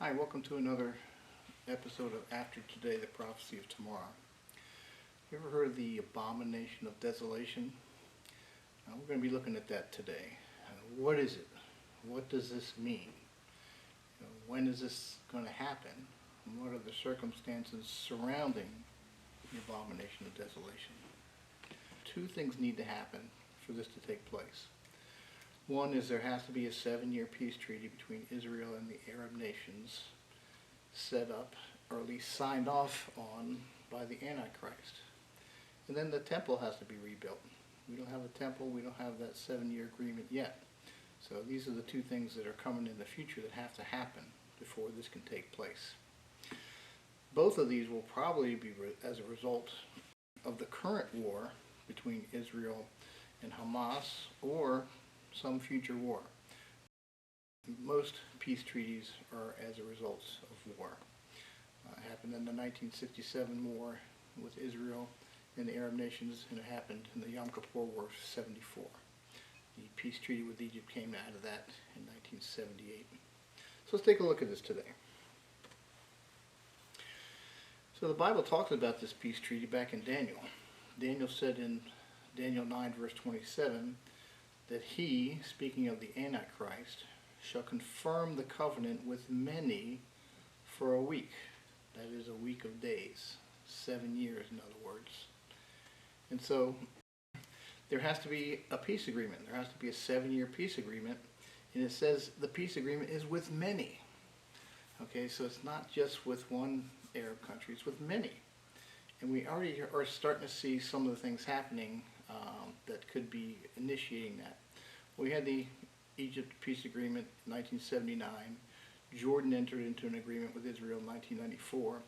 Hi, welcome to another episode of After Today, the Prophecy of Tomorrow. You ever heard of the Abomination of Desolation? We're going to be looking at that today. What is it? What does this mean? When is this going to happen? And what are the circumstances surrounding the Abomination of Desolation? Two things need to happen for this to take place. One is there has to be a 7-year peace treaty between Israel and the Arab nations set up, or at least signed off on, by the Antichrist. And then the temple has to be rebuilt. We don't have a temple, we don't have that 7-year agreement yet. So these are the two things that are coming in the future that have to happen before this can take place. Both of these will probably be as a result of the current war between Israel and Hamas, or some future war. Most peace treaties are as a result of war. It happened in the 1967 war with Israel and the Arab nations, and it happened in the Yom Kippur War of 74. The peace treaty with Egypt came out of that in 1978. So let's take a look at this today. So the Bible talks about this peace treaty back in Daniel. Daniel said in Daniel 9 verse 27 that he, speaking of the Antichrist, shall confirm the covenant with many for a week. That is a week of days. 7 years, in other words. And so there has to be a peace agreement. There has to be a 7-year peace agreement. And it says the peace agreement is with many. Okay, so it's not just with one Arab country, it's with many. And we already are starting to see some of the things happening that could be initiating that. We had the Egypt peace agreement in 1979. Jordan entered into an agreement with Israel in 1994.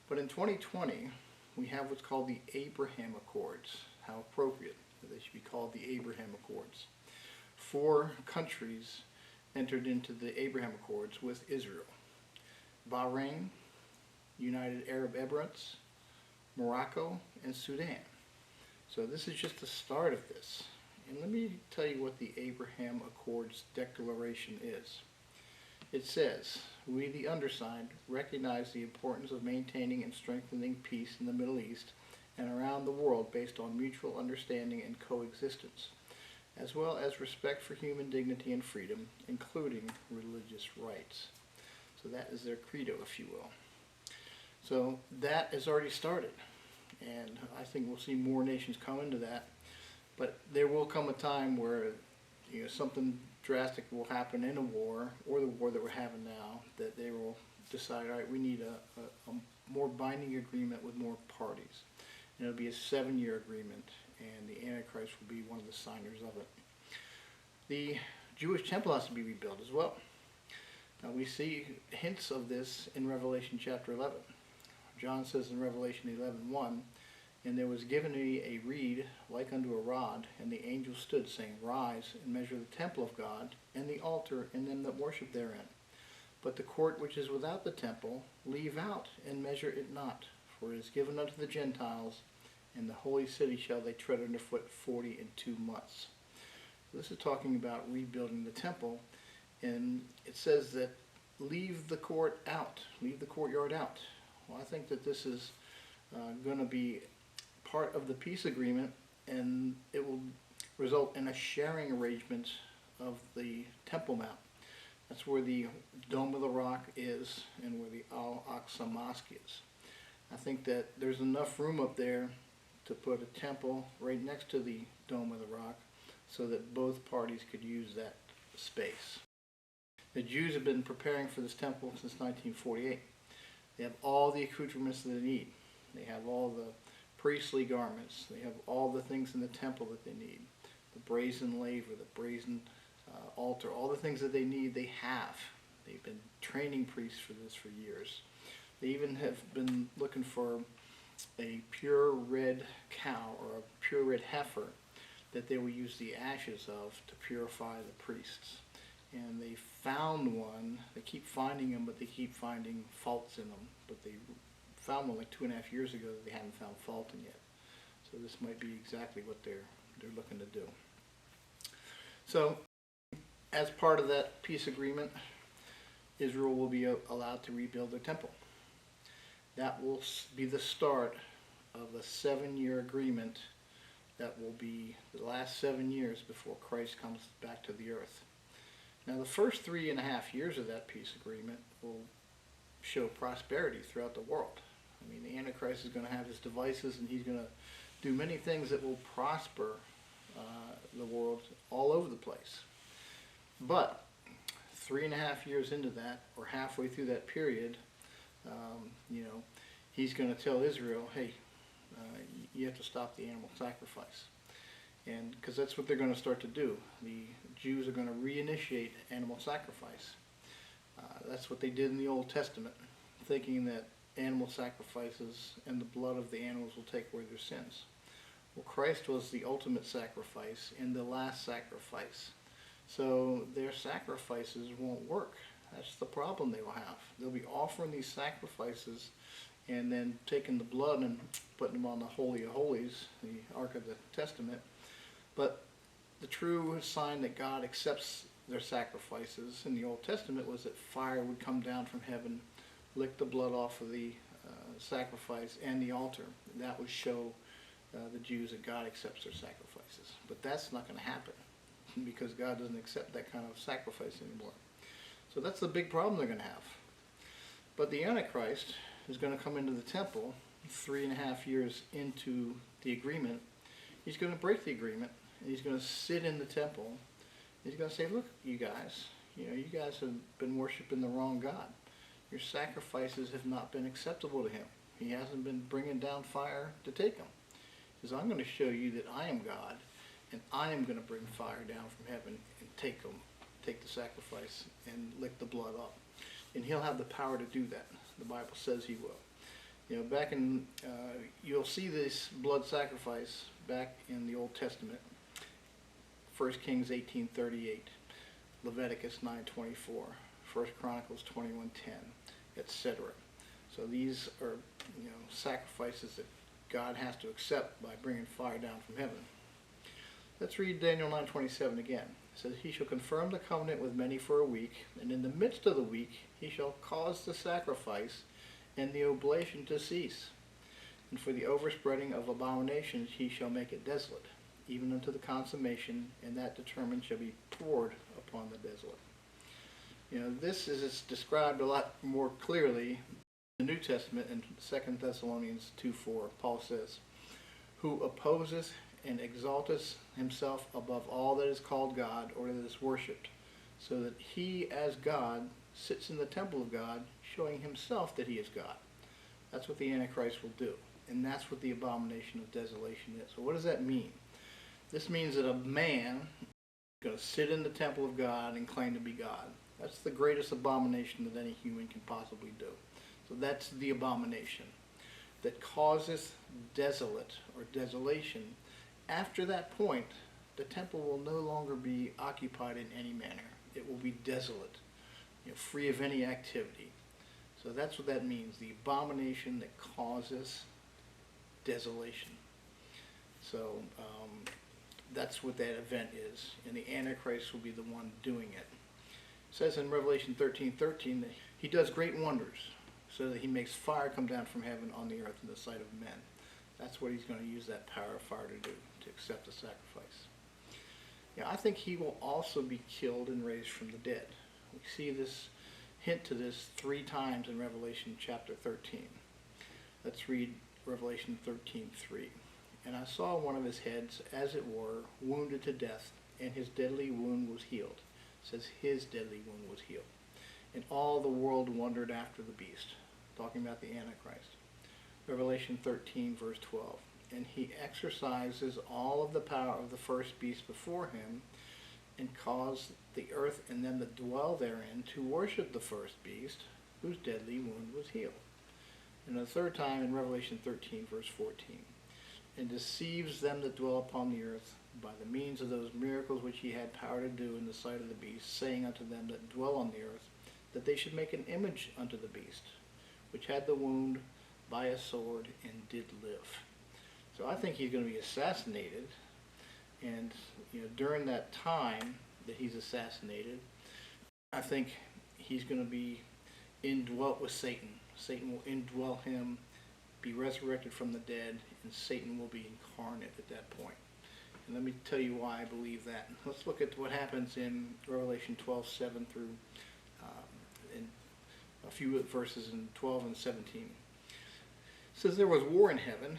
But in 2020, we have what's called the Abraham Accords. How appropriate that they should be called the Abraham Accords. 4 countries entered into the Abraham Accords with Israel: Bahrain, United Arab Emirates, Morocco, and Sudan. So this is just the start of this. And let me tell you what the Abraham Accords Declaration is. It says, "We, the undersigned, recognize the importance of maintaining and strengthening peace in the Middle East and around the world based on mutual understanding and coexistence, as well as respect for human dignity and freedom, including religious rights." So that is their credo, if you will. So that has already started. And I think we'll see more nations come into that. But there will come a time where something drastic will happen in a war, or the war that we're having now, that they will decide, all right, we need a more binding agreement with more parties. And it'll be a 7-year agreement, and the Antichrist will be one of the signers of it. The Jewish temple has to be rebuilt as well. Now we see hints of this in Revelation chapter 11. John says in Revelation 11:1, "And there was given me a reed like unto a rod, and the angel stood, saying, Rise, and measure the temple of God, and the altar, and them that worship therein. But the court which is without the temple, leave out, and measure it not. For it is given unto the Gentiles, and the holy city shall they tread under foot 42 months." This is talking about rebuilding the temple, and it says that leave the court out, leave the courtyard out. Well, I think that this is going to be part of the peace agreement, and it will result in a sharing arrangement of the Temple Mount. That's where the Dome of the Rock is, and where the Al-Aqsa Mosque is. I think that there's enough room up there to put a temple right next to the Dome of the Rock, so that both parties could use that space. The Jews have been preparing for this temple since 1948. They have all the accoutrements that they need. They have all the priestly garments. They have all the things in the temple that they need. The brazen laver, the brazen altar, all the things that they need, they have. They've been training priests for this for years. They even have been looking for a pure red cow or a pure red heifer that they will use the ashes of to purify the priests. And they found one. They keep finding them, but they keep finding faults in them. But they found one like 2.5 years ago that they haven't found fault in yet. So this might be exactly what they're looking to do. So as part of that peace agreement, Israel will be allowed to rebuild their temple. That will be the start of a 7-year agreement that will be the last 7 years before Christ comes back to the earth. Now the first 3.5 years of that peace agreement will show prosperity throughout the world. I mean, the Antichrist is going to have his devices, and he's going to do many things that will prosper the world all over the place. But 3.5 years into that, or halfway through that period, he's going to tell Israel, hey, you have to stop the animal sacrifice. And because that's what they're going to start to do. The Jews are going to reinitiate animal sacrifice. That's what they did in the Old Testament, thinking that animal sacrifices and the blood of the animals will take away their sins. Well, Christ was the ultimate sacrifice and the last sacrifice. So their sacrifices won't work. That's the problem they will have. They'll be offering these sacrifices and then taking the blood and putting them on the Holy of Holies, the Ark of the Testament. But the true sign that God accepts their sacrifices in the Old Testament was that fire would come down from heaven, lick the blood off of the sacrifice and the altar. That would show the Jews that God accepts their sacrifices. But that's not going to happen because God doesn't accept that kind of sacrifice anymore. So that's the big problem they're going to have. But the Antichrist is going to come into the temple 3.5 years into the agreement. He's going to break the agreement, and he's going to sit in the temple. He's going to say, look, you guys have been worshiping the wrong God. Your sacrifices have not been acceptable to him. He hasn't been bringing down fire to take them. He says, I'm going to show you that I am God, and I am going to bring fire down from heaven and take the sacrifice and lick the blood up. And he'll have the power to do that. The Bible says he will. Back in, you'll see this blood sacrifice back in the Old Testament. 1 Kings 18:38, Leviticus 9:24, 1 Chronicles 21:10, etc. So these are, sacrifices that God has to accept by bringing fire down from heaven. Let's read Daniel 9:27 again. It says, he shall confirm the covenant with many for a week, and in the midst of the week he shall cause the sacrifice and the oblation to cease. And for the overspreading of abominations he shall make it desolate, even unto the consummation, and that determined shall be poured upon the desolate. This is described a lot more clearly in the New Testament in 2 Thessalonians 2:4. Paul says, who opposes and exalteth himself above all that is called God or that is worshipped, so that he as God sits in the temple of God, showing himself that he is God. That's what the Antichrist will do. And that's what the abomination of desolation is. So what does that mean? This means that a man is going to sit in the temple of God and claim to be God. That's the greatest abomination that any human can possibly do. So that's the abomination that causes desolate or desolation. After that point, the temple will no longer be occupied in any manner. It will be desolate, free of any activity. So that's what that means, the abomination that causes desolation. So that's what that event is, and the Antichrist will be the one doing it. It says in Revelation 13:13 that he does great wonders, so that he makes fire come down from heaven on the earth in the sight of men. That's what he's going to use that power of fire to do, to accept the sacrifice. I think he will also be killed and raised from the dead. We see this hint to this 3 times in Revelation chapter 13. Let's read Revelation 13:3. And I saw one of his heads, as it were, wounded to death, and his deadly wound was healed. It says his deadly wound was healed. And all the world wondered after the beast, talking about the Antichrist. Revelation 13, verse 12. And he exercises all of the power of the first beast before him, and caused the earth and them that dwell therein to worship the first beast, whose deadly wound was healed. And the third time in Revelation 13, verse 14. And deceives them that dwell upon the earth by the means of those miracles which he had power to do in the sight of the beast, saying unto them that dwell on the earth, that they should make an image unto the beast, which had the wound by a sword and did live. So I think he's going to be assassinated, and during that time that he's assassinated, I think he's going to be indwelt with Satan. Satan will indwell him, be resurrected from the dead, and Satan will be incarnate at that point. And let me tell you why I believe that. Let's look at what happens in Revelation 12:7 through in a few verses in 12 and 17. It says, "There was war in heaven.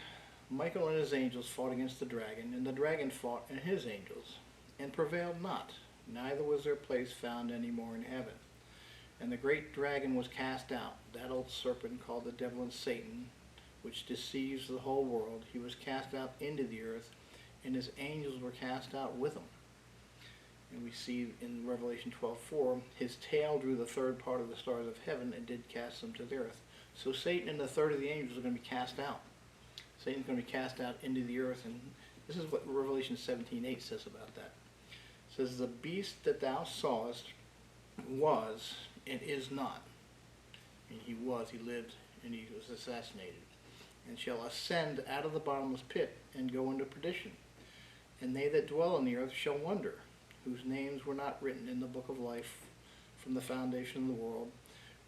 Michael and his angels fought against the dragon, and the dragon fought and his angels, and prevailed not. Neither was their place found any more in heaven. And the great dragon was cast out, that old serpent called the devil and Satan, which deceives the whole world. He was cast out into the earth, and his angels were cast out with him." And we see in Revelation 12:4, "His tail drew the third part of the stars of heaven and did cast them to the earth." So Satan and the third of the angels are going to be cast out. Satan's going to be cast out into the earth, and this is what Revelation 17:8 says about that. It says, "The beast that thou sawest was and is not." And he lived, and he was assassinated. "And shall ascend out of the bottomless pit, and go into perdition. And they that dwell on the earth shall wonder, whose names were not written in the book of life from the foundation of the world,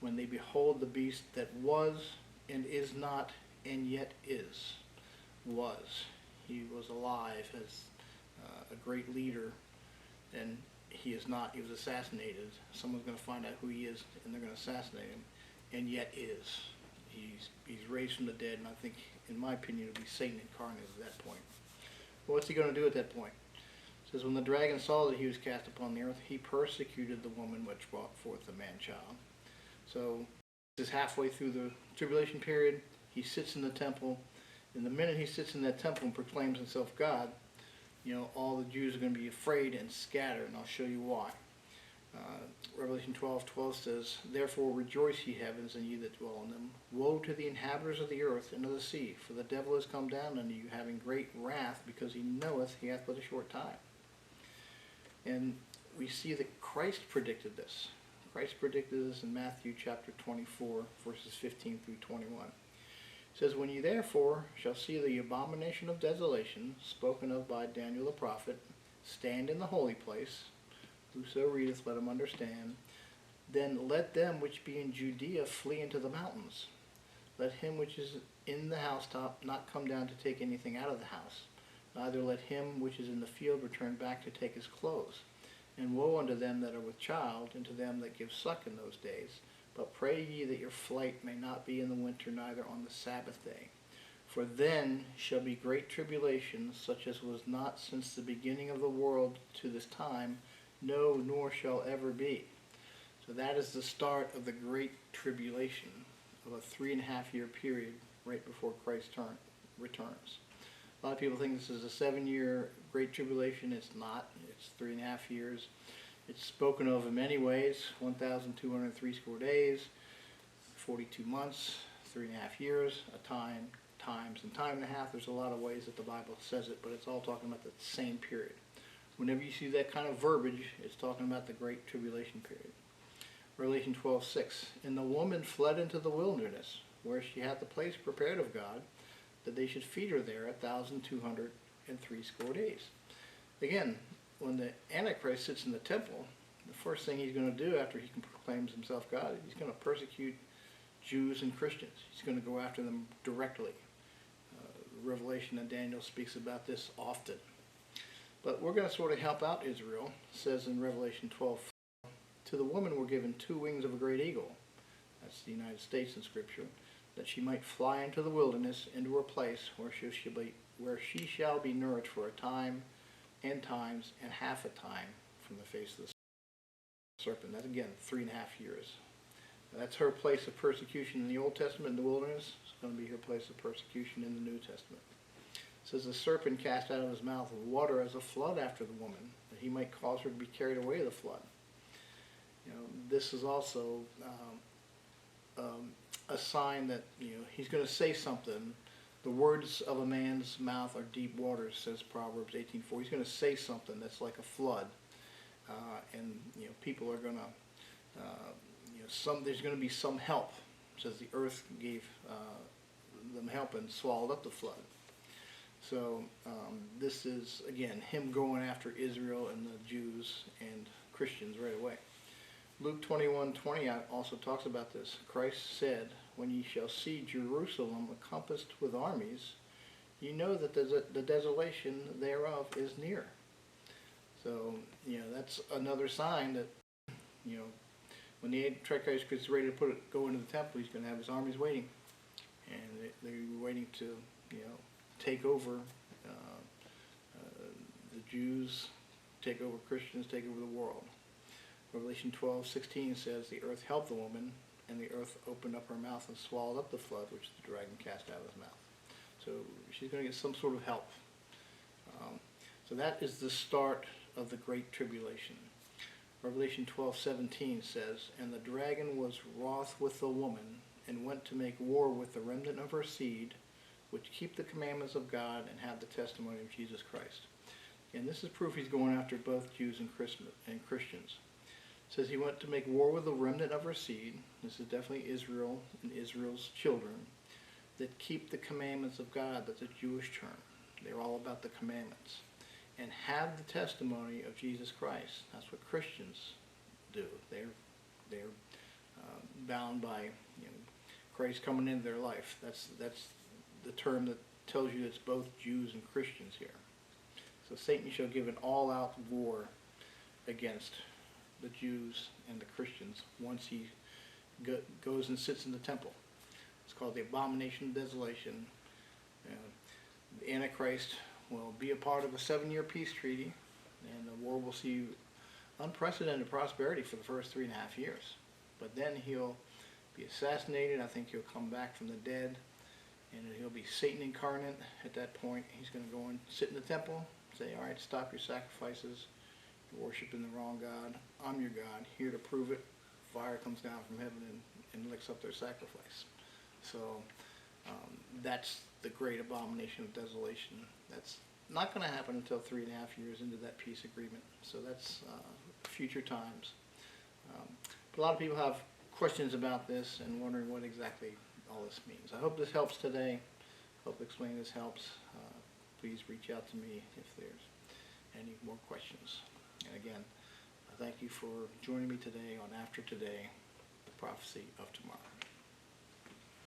when they behold the beast that was and is not and yet is." Was. He was alive as a great leader, and he is not. He was assassinated. Someone's going to find out who he is, and they're going to assassinate him, and yet is. He's raised from the dead, and I think, in my opinion, it'll be Satan incarnate at that point. Well, what's he going to do at that point? It says, "When the dragon saw that he was cast upon the earth, he persecuted the woman which brought forth the man-child." So this is halfway through the tribulation period. He sits in the temple, and the minute he sits in that temple and proclaims himself God, all the Jews are going to be afraid and scatter, and I'll show you why. Revelation 12:12 says, "Therefore rejoice, ye heavens, and ye that dwell in them. Woe to the inhabitants of the earth and of the sea, for the devil is come down unto you, having great wrath, because he knoweth he hath but a short time." And we see that Christ predicted this. Christ predicted this in Matthew chapter 24, verses 15 through 21. It says, "When ye therefore shall see the abomination of desolation, spoken of by Daniel the prophet, stand in the holy place, whoso readeth, let him understand. Then let them which be in Judea flee into the mountains. Let him which is in the housetop not come down to take anything out of the house. Neither let him which is in the field return back to take his clothes. And woe unto them that are with child, and to them that give suck in those days. But pray ye that your flight may not be in the winter, neither on the Sabbath day. For then shall be great tribulation, such as was not since the beginning of the world to this time, no, nor shall ever be." So that is the start of the great tribulation, of a 3.5 year period right before Christ returns. A lot of people think this is a 7-year great tribulation. It's not. It's 3.5 years. It's spoken of in many ways: 1,203 score days, 42 months, 3.5 years, a time, times, and time and a half. There's a lot of ways that the Bible says it, but it's all talking about the same period. Whenever you see that kind of verbiage, it's talking about the great tribulation period. Revelation 12:6, "And the woman fled into the wilderness, where she hath the place prepared of God, that they should feed her there 1,203 score days." Again, when the Antichrist sits in the temple, the first thing he's going to do after he proclaims himself God, he's going to persecute Jews and Christians. He's going to go after them directly. Revelation and Daniel speaks about this often. But we're going to sort of help out Israel. It says in Revelation 12, "To the woman were given 2 wings of a great eagle." That's the United States in Scripture. "That she might fly into the wilderness, into a place where she shall be nourished for a time, and times, and half a time from the face of the serpent." That's again 3.5 years. Now, that's her place of persecution in the Old Testament in the wilderness. It's going to be her place of persecution in the New Testament. It says, "The serpent cast out of his mouth water as a flood after the woman, that he might cause her to be carried away the flood." This is also a sign that he's going to say something. "The words of a man's mouth are deep waters," says Proverbs 18:4. He's going to say something that's like a flood, and people are going to there's going to be some help. It says the earth gave them help and swallowed up the flood. So this is again him going after Israel and the Jews and Christians right away. Luke 21:20 also talks about this. Christ said, "When ye shall see Jerusalem encompassed with armies, you know that the desolation thereof is near." So, that's another sign that, when the Antichrist gets ready to go into the temple, he's going to have his armies waiting. And they're waiting to, take over the Jews, take over Christians, take over the world. Revelation 12:16 says, "The earth helped the woman, and the earth opened up her mouth and swallowed up the flood, which the dragon cast out of his mouth." So she's going to get some sort of help. So that is the start of the Great Tribulation. Revelation 12:17 says, "And the dragon was wroth with the woman, and went to make war with the remnant of her seed, which keep the commandments of God and have the testimony of Jesus Christ." And this is proof he's going after both Jews and Christians. It says he went to make war with the remnant of her seed. This is definitely Israel and Israel's children that keep the commandments of God. That's a Jewish term. They're all about the commandments. And have the testimony of Jesus Christ. That's what Christians do. They're bound by Christ coming into their life. That's the term that tells you it's both Jews and Christians here. So Satan shall give an all-out war against the Jews and the Christians once he goes and sits in the temple. It's called the Abomination of Desolation. The Antichrist will be a part of a 7-year peace treaty, and the war will see unprecedented prosperity for the first 3.5 years. But then he'll be assassinated. I think he'll come back from the dead, and he'll be Satan incarnate at that point. He's going to go and sit in the temple, say, "All right, stop your sacrifices. You're worshiping the wrong God. I'm your God, here to prove it." Fire comes down from heaven and licks up their sacrifice. So that's the great Abomination of Desolation. That's not going to happen until 3.5 years into that peace agreement. So that's future times. But a lot of people have questions about this and wondering what exactly all this means. I hope this helps today. Hope explaining this helps. Please reach out to me if there's any more questions. And again, thank you for joining me today on After Today, the Prophecy of Tomorrow.